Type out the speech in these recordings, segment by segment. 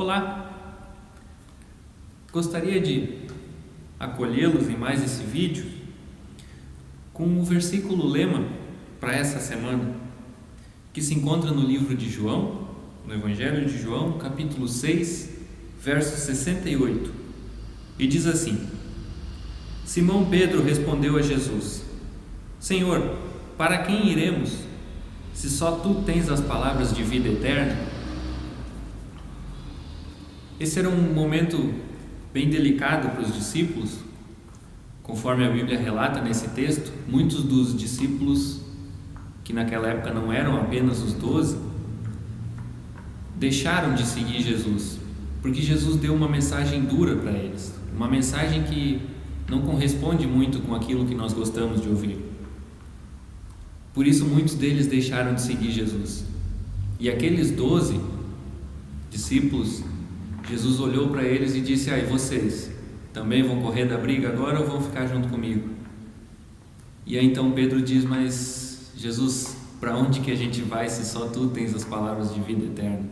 Olá! Gostaria de acolhê-los em mais esse vídeo com o versículo lema para essa semana, que se encontra no livro de João, no Evangelho de João, capítulo 6, verso 68, e diz assim: Simão Pedro respondeu a Jesus: Senhor, para quem iremos, se só Tu tens as palavras de vida eterna? Esse era um momento bem delicado para os discípulos. Conforme a Bíblia relata nesse texto, muitos dos discípulos, que naquela época não eram apenas os 12, deixaram de seguir Jesus, porque Jesus deu uma mensagem dura para eles, uma mensagem que não corresponde muito com aquilo que nós gostamos de ouvir. Por isso muitos deles deixaram de seguir Jesus. E aqueles 12 discípulos, Jesus olhou para eles e disse: e vocês também vão correr da briga agora ou vão ficar junto comigo? E aí então Pedro diz: mas Jesus, para onde que a gente vai se só Tu tens as palavras de vida eterna?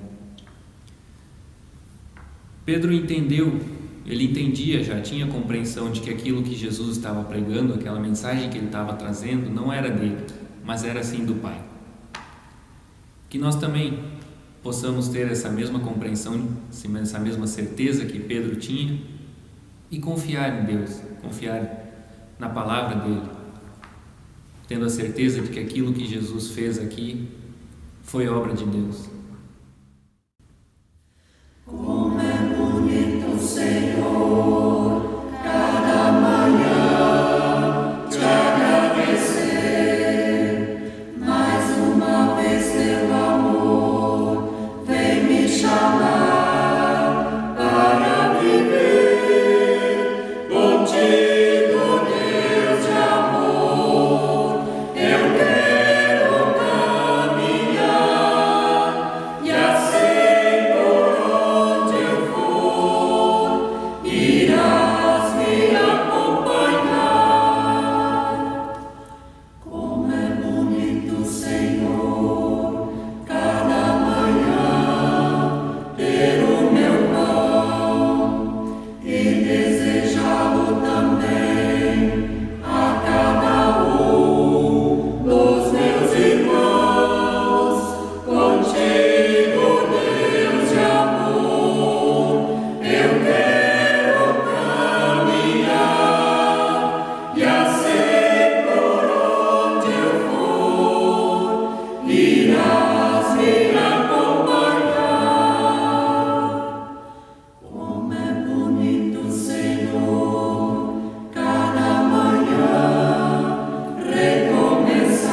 Pedro entendeu, ele entendia, já tinha compreensão de que aquilo que Jesus estava pregando, aquela mensagem que ele estava trazendo, não era dele, mas era sim do Pai. Que nós também possamos ter essa mesma compreensão, essa mesma certeza que Pedro tinha e confiar em Deus, confiar na palavra dele, tendo a certeza de que aquilo que Jesus fez aqui foi obra de Deus. Como é bonito, Senhor, cada manhã te agradecer, mais uma vez teu amor vem me chamar para viver contigo, Deus de amor. Eu quero caminhar e assim por onde eu for, irás me acompanhar. Como é bonito, Senhor, cada manhã ter o meu pão e desejá-lo também a cada um dos meus irmãos. Contigo, Deus de amor, eu quero caminhar e assim por onde eu for, irás me acompanhar. Como é bonito, Senhor, cada manhã recomeçar,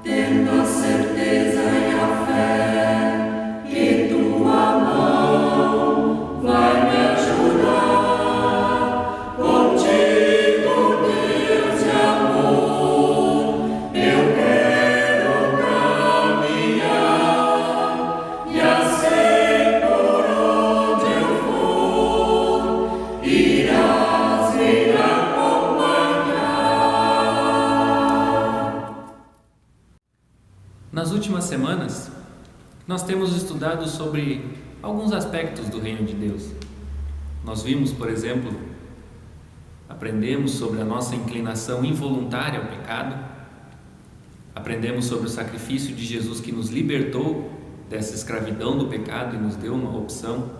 tendo a certeza e a fé que Tua mão vai me ajudar. Contigo, Deus de amor, eu quero caminhar e assim por onde eu for, irás me acompanhar. Nas últimas semanas, nós temos estudado sobre alguns aspectos do reino de Deus. Nós vimos, por exemplo, aprendemos sobre a nossa inclinação involuntária ao pecado, aprendemos sobre o sacrifício de Jesus que nos libertou dessa escravidão do pecado e nos deu uma opção.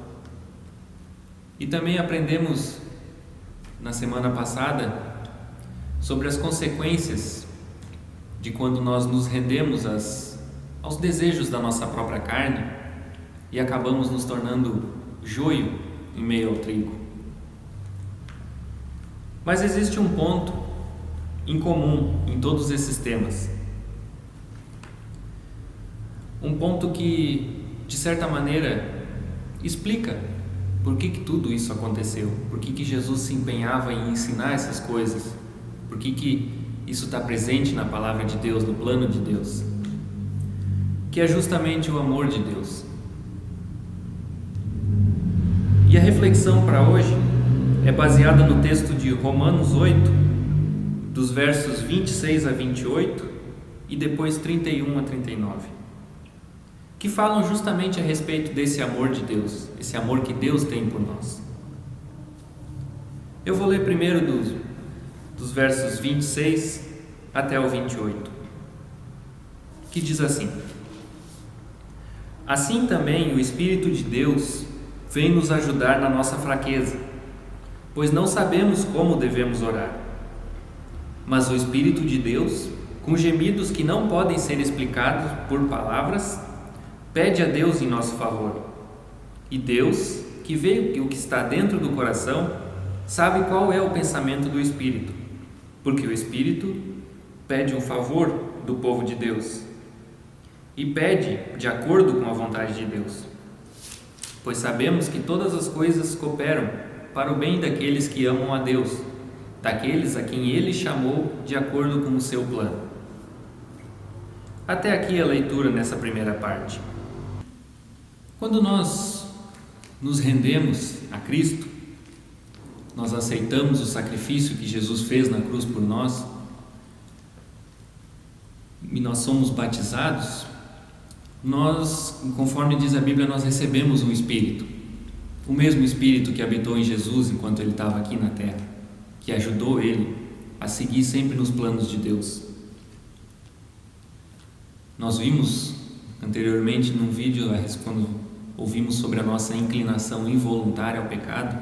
E também aprendemos na semana passada sobre as consequências de quando nós nos rendemos aos desejos da nossa própria carne e acabamos nos tornando joio em meio ao trigo. Mas existe um ponto em comum em todos esses temas. Um ponto que, de certa maneira, explica por que tudo isso aconteceu, por que Jesus se empenhava em ensinar essas coisas, por que isso está presente na palavra de Deus, no plano de Deus, que é justamente o amor de Deus. E a reflexão para hoje é baseada no texto de Romanos 8, dos versos 26 a 28 e depois 31 a 39. que falam justamente a respeito desse amor de Deus, esse amor que Deus tem por nós. Eu vou ler primeiro dos versos 26 até o 28, que diz assim: Assim também o Espírito de Deus vem nos ajudar na nossa fraqueza, pois não sabemos como devemos orar. Mas o Espírito de Deus, com gemidos que não podem ser explicados por palavras, pede a Deus em nosso favor. E Deus, que vê o que está dentro do coração, sabe qual é o pensamento do Espírito, porque o Espírito pede um favor do povo de Deus e pede de acordo com a vontade de Deus, pois sabemos que todas as coisas cooperam para o bem daqueles que amam a Deus, daqueles a quem Ele chamou de acordo com o seu plano. Até aqui a leitura nessa primeira parte. Quando nós nos rendemos a Cristo, nós aceitamos o sacrifício que Jesus fez na cruz por nós e nós somos batizados, nós, conforme diz a Bíblia, nós recebemos um Espírito, o mesmo Espírito que habitou em Jesus enquanto Ele estava aqui na terra, que ajudou Ele a seguir sempre nos planos de Deus. Nós vimos anteriormente num vídeo, quando ouvimos sobre a nossa inclinação involuntária ao pecado,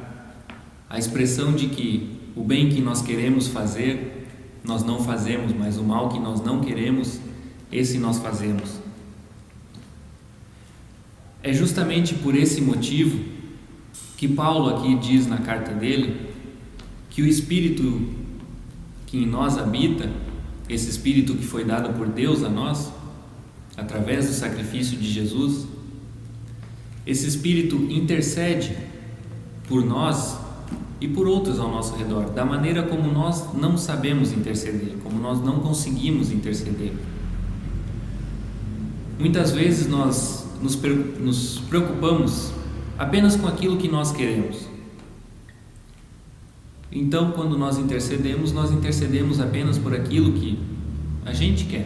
a expressão de que o bem que nós queremos fazer, nós não fazemos, mas o mal que nós não queremos, esse nós fazemos. É justamente por esse motivo que Paulo aqui diz na carta dele que o Espírito que em nós habita, esse Espírito que foi dado por Deus a nós, através do sacrifício de Jesus, esse Espírito intercede por nós e por outros ao nosso redor, da maneira como nós não sabemos interceder, como nós não conseguimos interceder. Muitas vezes nós nos preocupamos apenas com aquilo que nós queremos. Então, quando nós intercedemos apenas por aquilo que a gente quer.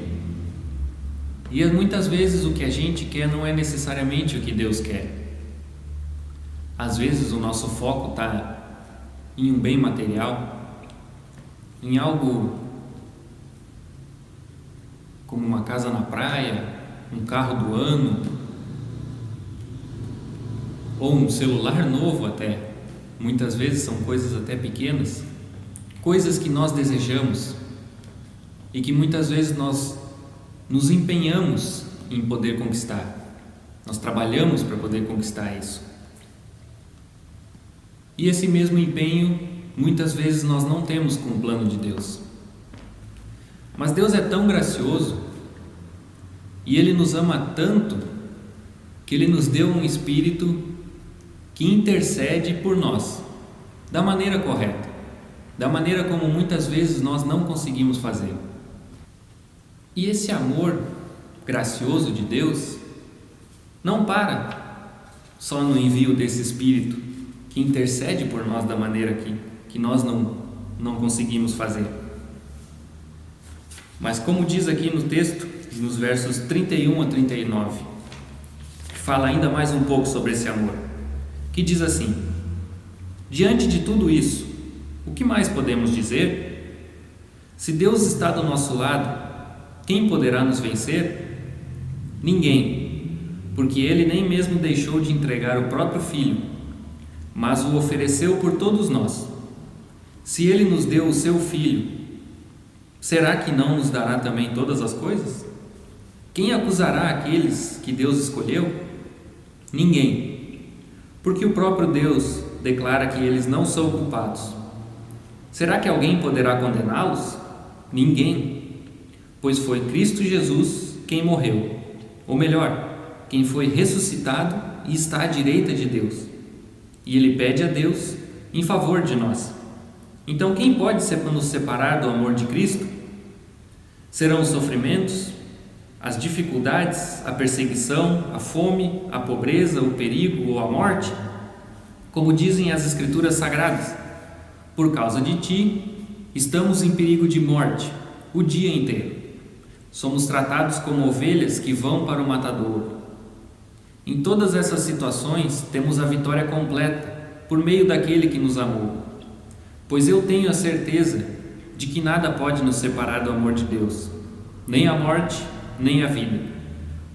E muitas vezes o que a gente quer não é necessariamente o que Deus quer. Às vezes o nosso foco está em um bem material, em algo como uma casa na praia, um carro do ano, ou um celular novo até. Muitas vezes são coisas até pequenas, coisas que nós desejamos e que muitas vezes nós nos empenhamos em poder conquistar. Nós trabalhamos para poder conquistar isso. E esse mesmo empenho, muitas vezes nós não temos com o plano de Deus. Mas Deus é tão gracioso e Ele nos ama tanto que Ele nos deu um Espírito que intercede por nós, da maneira correta, da maneira como muitas vezes nós não conseguimos fazer. E esse amor gracioso de Deus não para só no envio desse Espírito que intercede por nós da maneira que nós não conseguimos fazer. Mas como diz aqui no texto, nos versos 31 a 39, que fala ainda mais um pouco sobre esse amor, que diz assim: diante de tudo isso, o que mais podemos dizer? Se Deus está do nosso lado, quem poderá nos vencer? Ninguém, porque Ele nem mesmo deixou de entregar o próprio Filho, mas o ofereceu por todos nós. Se Ele nos deu o seu Filho, será que não nos dará também todas as coisas? Quem acusará aqueles que Deus escolheu? Ninguém, porque o próprio Deus declara que eles não são culpados. Será que alguém poderá condená-los? Ninguém, pois foi Cristo Jesus quem morreu, ou melhor, quem foi ressuscitado e está à direita de Deus, e Ele pede a Deus em favor de nós. Então quem pode nos separar do amor de Cristo? Serão os sofrimentos, as dificuldades, a perseguição, a fome, a pobreza, o perigo ou a morte? Como dizem as Escrituras Sagradas, por causa de Ti, estamos em perigo de morte o dia inteiro. Somos tratados como ovelhas que vão para o matadouro. Em todas essas situações, temos a vitória completa por meio daquele que nos amou. Pois eu tenho a certeza de que nada pode nos separar do amor de Deus, nem a morte, nem a vida,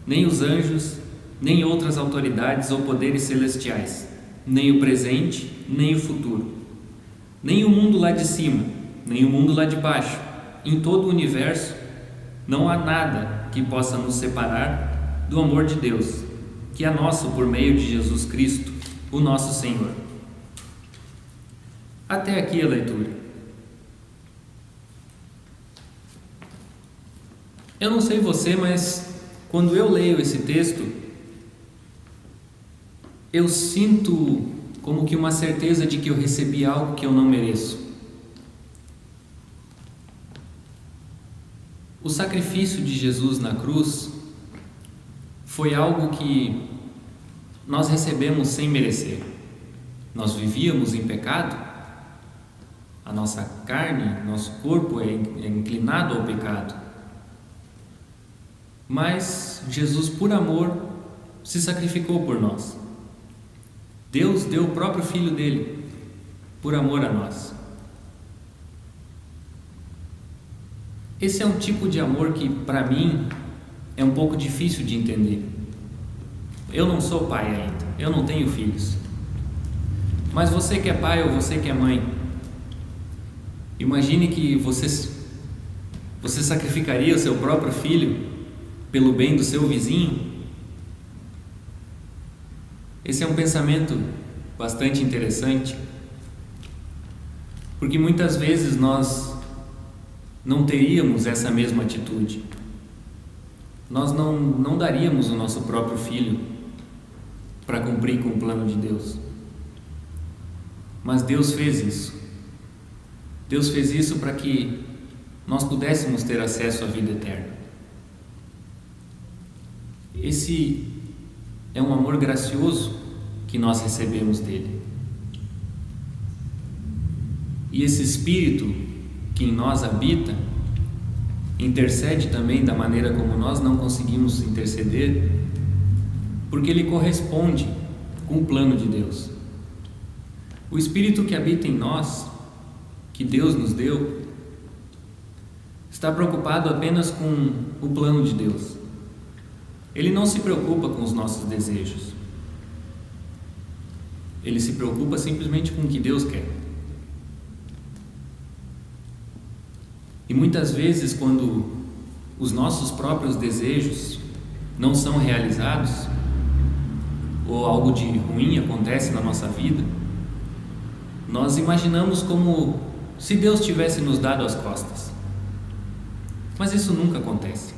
nem os anjos, nem outras autoridades ou poderes celestiais, nem o presente, nem o futuro, nem o mundo lá de cima, nem o mundo lá de baixo. Em todo o universo não há nada que possa nos separar do amor de Deus, que é nosso por meio de Jesus Cristo, o nosso Senhor. Até aqui a leitura. Eu não sei você, mas quando eu leio esse texto, eu sinto como que uma certeza de que eu recebi algo que eu não mereço. O sacrifício de Jesus na cruz foi algo que nós recebemos sem merecer. Nós vivíamos em pecado, a nossa carne, nosso corpo é inclinado ao pecado. Mas Jesus, por amor, se sacrificou por nós. Deus deu o próprio Filho dele por amor a nós. Esse é um tipo de amor que, para mim, é um pouco difícil de entender. Eu não sou pai ainda, eu não tenho filhos. Mas você que é pai ou você que é mãe, imagine que você sacrificaria o seu próprio filho pelo bem do seu vizinho. Esse é um pensamento bastante interessante, porque muitas vezes nós não teríamos essa mesma atitude. Nós não daríamos o nosso próprio filho para cumprir com o plano de Deus. Mas Deus fez isso. Deus fez isso para que nós pudéssemos ter acesso à vida eterna. Esse é um amor gracioso que nós recebemos dele. E esse Espírito que em nós habita intercede também da maneira como nós não conseguimos interceder, porque ele corresponde com o plano de Deus. O Espírito que habita em nós, que Deus nos deu, está preocupado apenas com o plano de Deus. Ele não se preocupa com os nossos desejos. Ele se preocupa simplesmente com o que Deus quer. E muitas vezes, quando os nossos próprios desejos não são realizados, ou algo de ruim acontece na nossa vida, nós imaginamos como se Deus tivesse nos dado as costas. Mas isso nunca acontece.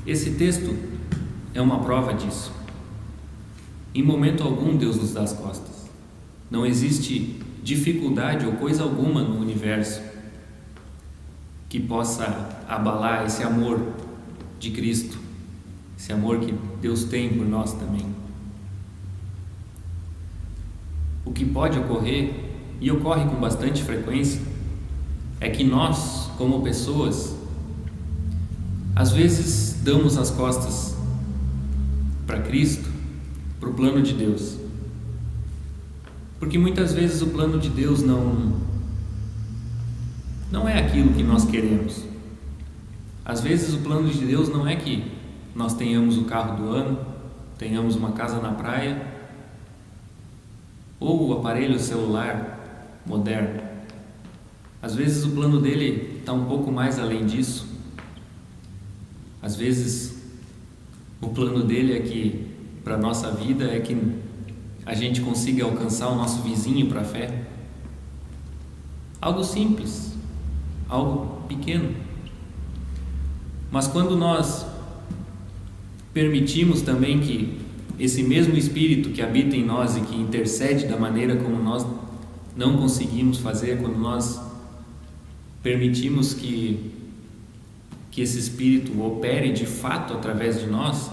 Esse texto é uma prova disso. Em momento algum Deus nos dá as costas. Não existe dificuldade ou coisa alguma no universo que possa abalar esse amor de Cristo, esse amor que Deus tem por nós também. O que pode ocorrer, e ocorre com bastante frequência, é que nós, como pessoas, às vezes damos as costas para Cristo, para o plano de Deus, porque muitas vezes o plano de Deus não é aquilo que nós queremos. Às vezes o plano de Deus não é que nós tenhamos o carro do ano, tenhamos uma casa na praia ou o aparelho celular moderno. Às vezes o plano dele está um pouco mais além disso. Às vezes o plano dele é que, para a nossa vida, é que a gente consiga alcançar o nosso vizinho para a fé. Algo simples, algo pequeno. Mas quando nós permitimos também que esse mesmo Espírito que habita em nós e que intercede da maneira como nós não conseguimos fazer, quando nós permitimos que esse Espírito opere de fato através de nós,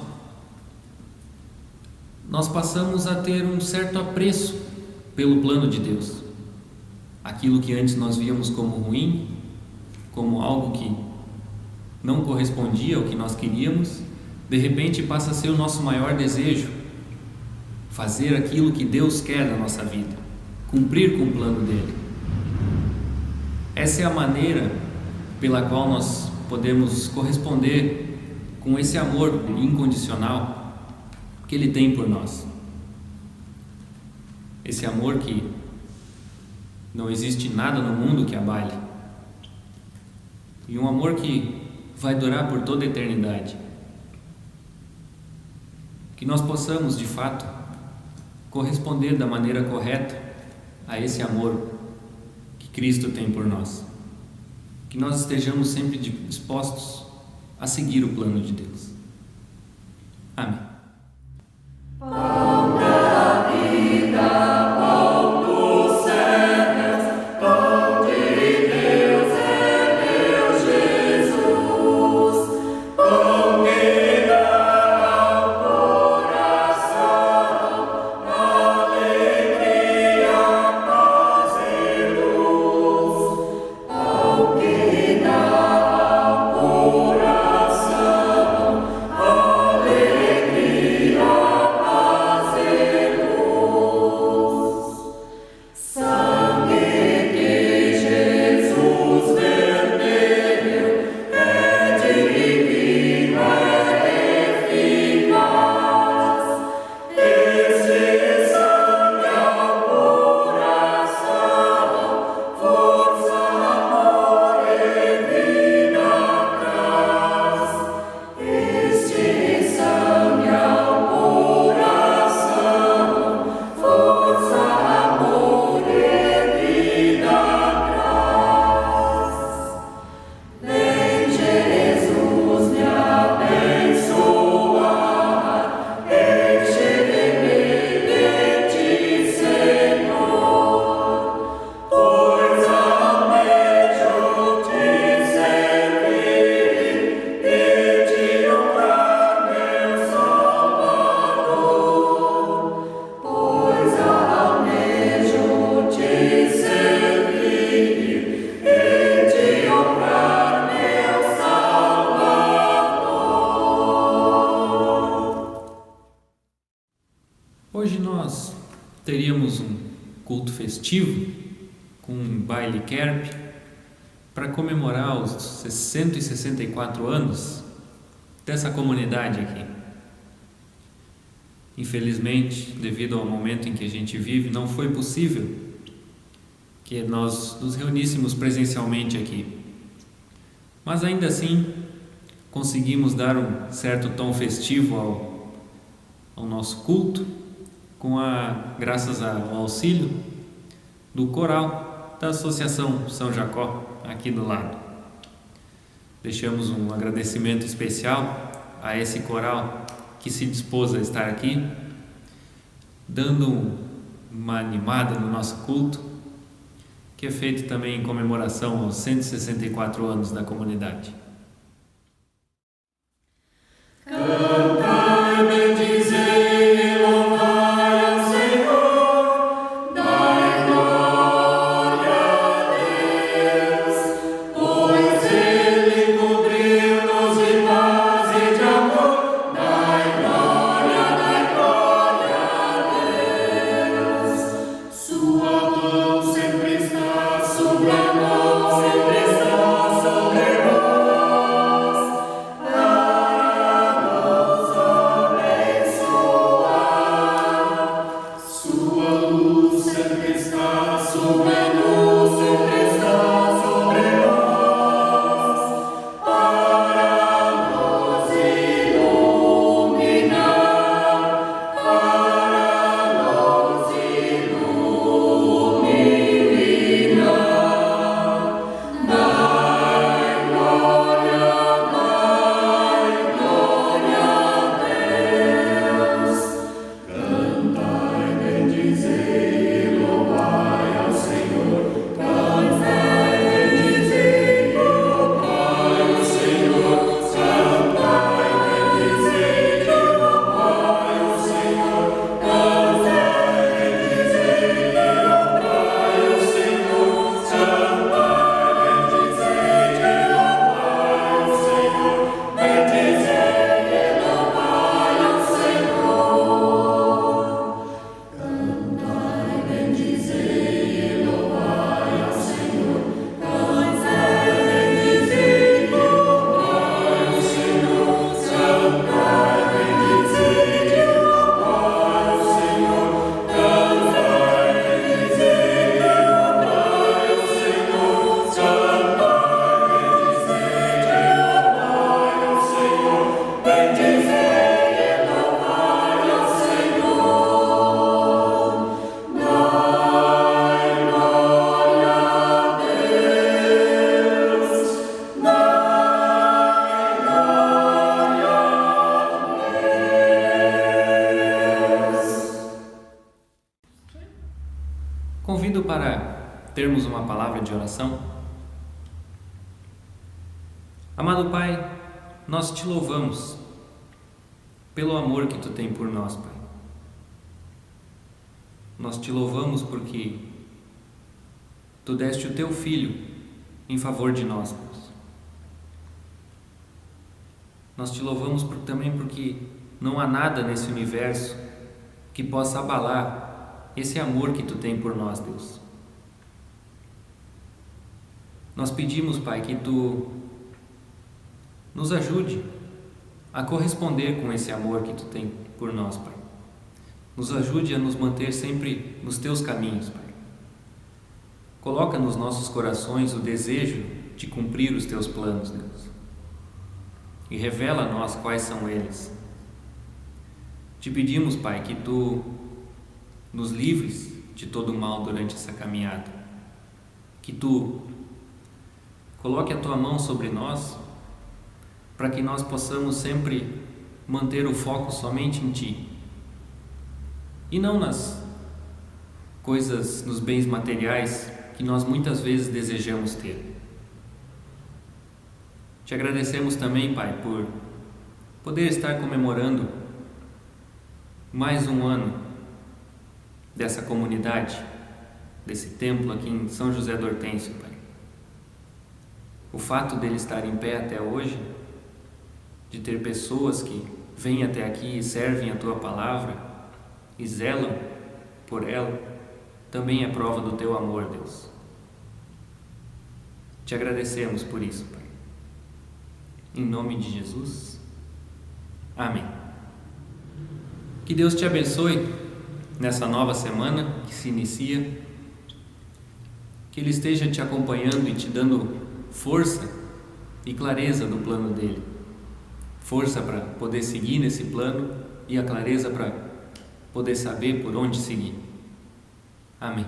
nós passamos a ter um certo apreço pelo plano de Deus. Aquilo que antes nós víamos como ruim, como algo que não correspondia ao que nós queríamos, de repente passa a ser o nosso maior desejo fazer aquilo que Deus quer na nossa vida, cumprir com o plano dele. Essa é a maneira pela qual nós podemos corresponder com esse amor incondicional que Ele tem por nós. Esse amor que não existe nada no mundo que abale. E um amor que vai durar por toda a eternidade. Que nós possamos, de fato, corresponder da maneira correta a esse amor que Cristo tem por nós. Que nós estejamos sempre dispostos a seguir o plano de Deus. Amém. Pão da vida, pão dos céus, pão de Deus é meu Jesus, pão que dá ao coração alegria, paz e luz, pão que dá ao coração alegria, paz e luz. Sangue que Jesus verteu é divino, é eficaz. Esse sangue ao coração força, amor e vida traz. Este sangue ao coração força, amor e vida traz. Vem Jesus me abençoar, enche-me de ti, Senhor, pois almejo te servir e te honrar, meu Salvador, pois almejo te servir e te honrar, meu Salvador. Hoje nós teríamos um culto festivo com um baile Kerb para comemorar os 164 anos dessa comunidade aqui. Infelizmente, devido ao momento em que a gente vive, não foi possível que nós nos reuníssemos presencialmente aqui. Mas ainda assim, conseguimos dar um certo tom festivo ao nosso culto, graças ao auxílio do coral da Associação São Jacó, aqui do lado. Deixamos um agradecimento especial a esse coral que se dispôs a estar aqui, dando uma animada no nosso culto, que é feito também em comemoração aos 164 anos da comunidade. Cantai, bendizei, louvai ao Senhor, dai glória a Deus, pois Ele cobriu-nos de paz e de amor. Dai glória a Deus. Sua mão sempre está sobre nós, sempre está sobre nós. palavra de oração? Amado Pai, nós te louvamos pelo amor que tu tem por nós, Pai. Nós te louvamos porque tu deste o teu Filho em favor de nós, Pai. Nós te louvamos também porque não há nada nesse universo que possa abalar esse amor que tu tem por nós, Deus. Nós pedimos, Pai, que tu nos ajude a corresponder com esse amor que tu tem por nós, Pai. Nos ajude a nos manter sempre nos teus caminhos, Pai. Coloca nos nossos corações o desejo de cumprir os teus planos, Deus. E revela a nós quais são eles. Te pedimos, Pai, que tu nos livres de todo o mal durante essa caminhada. Que tu coloque a tua mão sobre nós, para que nós possamos sempre manter o foco somente em ti. E não nas coisas, nos bens materiais que nós muitas vezes desejamos ter. Te agradecemos também, Pai, por poder estar comemorando mais um ano dessa comunidade, desse templo aqui em São José do Hortêncio, Pai. O fato dele estar em pé até hoje, de ter pessoas que vêm até aqui e servem a Tua Palavra e zelam por ela, também é prova do Teu amor, Deus. Te agradecemos por isso, Pai. Em nome de Jesus. Amém. Que Deus te abençoe nessa nova semana que se inicia. Que Ele esteja te acompanhando e te dando força e clareza do plano dele. Força para poder seguir nesse plano e a clareza para poder saber por onde seguir. Amém.